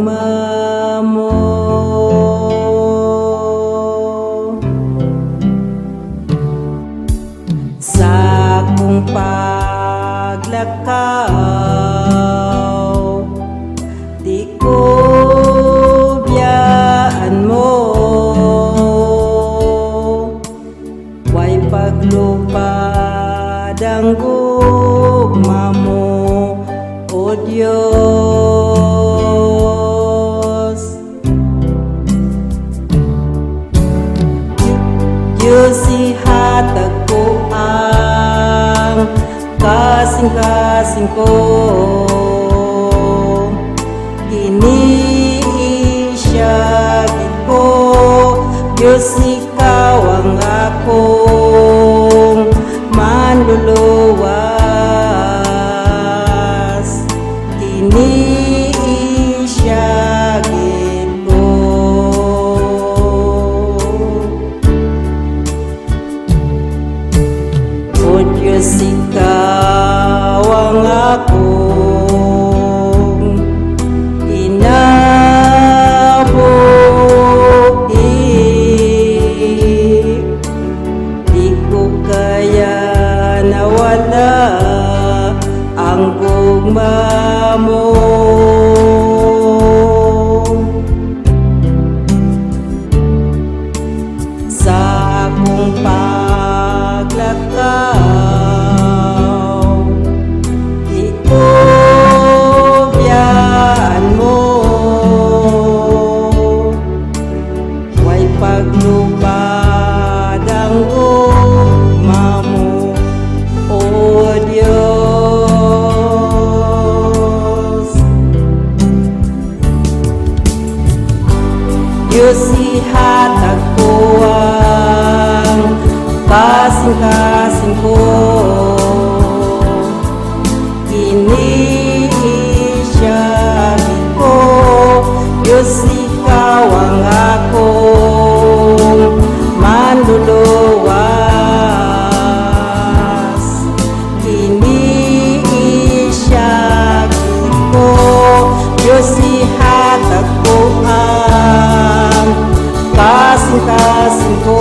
gugma mo. Sa akong paglakaw, di ko biyaan mo. Way paglupad ang gugma mo, O Diyos. Diyos ihatag ko ang kasing-kasing ko, iniisyagin ko. Diyos, ikaw ang akong manluluwas, iniisyagin ko. O Diyos, ikaw ang akong inabuhi. Di ko kaya nawala ang gugma mo. Sa akong paglakaw, di ko biyaan mo. Way paglupad ang gugma mo, O Diyos. Diyos, ihatag ko ang kasing-kasing ko, iniisyagin ko. Diyos, ikaw ang akong manluluwas, iniisyagin ko. Diyos, ihatag ko ang kasing-kasing ko,